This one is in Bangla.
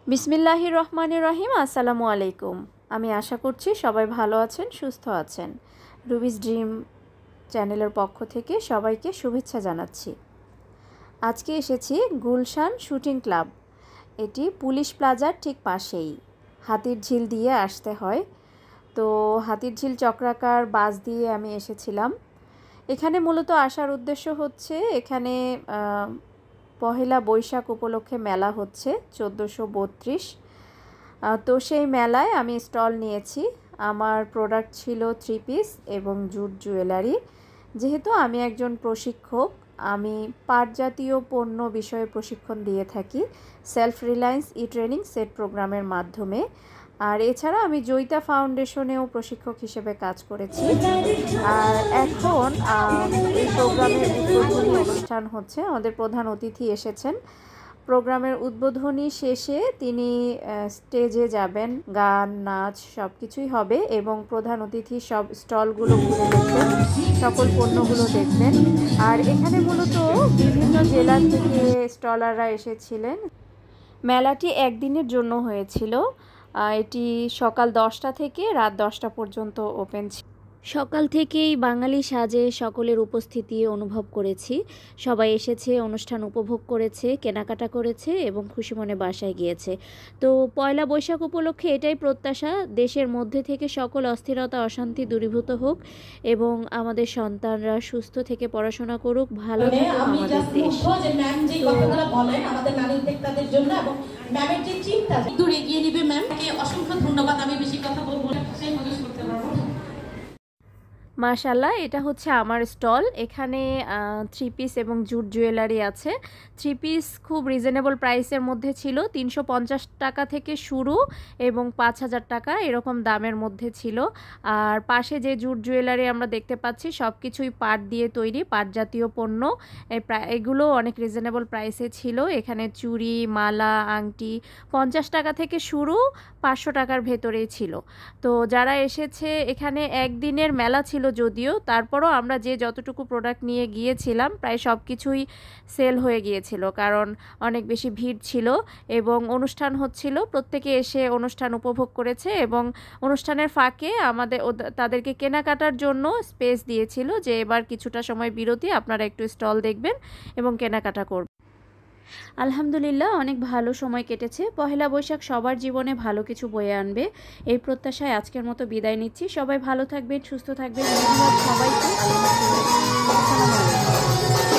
বিসমিল্লাহির রহমানির রহিম। আসসালামু আলাইকুম। আমি আশা করছি সবাই ভালো আছেন, সুস্থ আছেন। রুবিস ড্রিম চ্যানেলের পক্ষ থেকে সবাইকে শুভেচ্ছা জানাচ্ছি। আজকে এসেছি গুলশান শুটিং ক্লাব। এটি পুলিশ প্লাজার ঠিক পাশেই, হাতিরঝিল দিয়ে আসতে হয়। তো হাতিরঝিল চক্রাকার বাস দিয়ে আমি এসেছিলাম। এখানে মূলত আসার উদ্দেশ্য হচ্ছে এখানে পহেলা বৈশাখ উপলক্ষে মেলা হচ্ছে 1432। তো সেই মেলায় আমি স্টল নিয়েছি। আমার প্রোডাক্ট ছিল 3 পিস এবং জুট জুয়েলারি। যেহেতু আমি একজন প্রশিক্ষক, আমি পাট জাতীয় পণ্য বিষয়ে প্রশিক্ষণ দিয়ে থাকি সেলফ রিলায়েন্স ট্রেনিং সেট প্রোগ্রামের মাধ্যমে। আর এছাড়া আমি জয়িতা ফাউন্ডেশনেও প্রশিক্ষক হিসেবে কাজ করেছি। আর এখন এই প্রোগ্রামের উদ্বোধনী অনুষ্ঠান হচ্ছে। আমাদের প্রধান অতিথি এসেছেন। প্রোগ্রামের উদ্বোধনী শেষে তিনি স্টেজে যাবেন, গান নাচ সব কিছুই হবে এবং প্রধান অতিথি সব স্টলগুলো ঘুরে দেখবেন, সকল পণ্যগুলো দেখবেন। আর এখানে মূলত বিভিন্ন জেলার থেকে স্টলাররা এসেছিলেন। মেলাটি একদিনের জন্য হয়েছিল। এটি সকাল 10টা থেকে রাত 10টা পর্যন্ত ওপেন ছিল। সকাল থেকেই বাঙালি সাজে সকলের উপস্থিতি অনুভব করেছি। সবাই এসেছে, অনুষ্ঠান উপভোগ করেছে, কেনাকাটা করেছে এবং খুশি মনে বাসায় গিয়েছে। তো পয়লা বৈশাখ উপলক্ষে এটাই প্রত্যাশা, দেশের মধ্যে থেকে সকল অস্থিরতা অশান্তি দূরীভূত হোক এবং আমাদের সন্তানরা সুস্থ থেকে পড়াশোনা করুক, ভালো থাকুক আমাদের দেশ। এগিয়ে নেবে ম্যামকে অসংখ্য ধন্যবাদ। আমি বেশি কথা বলবো না, মাশাল্লাহ। এটা হচ্ছে আমার স্টল। এখানে 3 পিস এবং জুট জুয়েলারি আছে। 3 পিস খুব রিজনেবল প্রাইসের মধ্যে ছিল, 350 টাকা থেকে শুরু এবং 5000 টাকা এরকম দামের মধ্যে ছিল। আর পাশে যে জুট জুয়েলারি আমরা দেখতে পাচ্ছি সব কিছুই পাট দিয়ে তৈরি, পাট জাতীয় পণ্য। এগুলো অনেক রিজনেবল প্রাইসে ছিল। এখানে চুড়ি, মালা, আংটি 50 টাকা থেকে শুরু, 500 টাকার ভেতরেই ছিল। তো যারা এসেছে, এখানে একদিনের মেলা ছিল যদিও, তারপরও আমরা যে যতটুকু প্রোডাক্ট নিয়ে গিয়েছিলাম প্রায় সব কিছুই সেল হয়ে গিয়েছিল, কারণ অনেক বেশি ভিড় ছিল এবং অনুষ্ঠান হচ্ছিল। প্রত্যেকে এসে অনুষ্ঠান উপভোগ করেছে এবং অনুষ্ঠানের ফাঁকে তাদেরকে কেনাকাটার জন্য স্পেস দিয়েছিল যে এবার কিছুটা সময় বিরতি, আপনারা একটু স্টল দেখবেন এবং কেনাকাটা করবেন। আলহামদুলিল্লাহ, অনেক ভালো সময় কেটেছে। পহেলা বৈশাখ সবার জীবনে ভালো কিছু বয়ে আনবে, এই প্রত্যাশায় আজকের মতো বিদায় নিচ্ছি। সবাই ভালো থাকবেন, সুস্থ থাকবেন। ধন্যবাদ সবাইকে। আসসালামু আলাইকুম।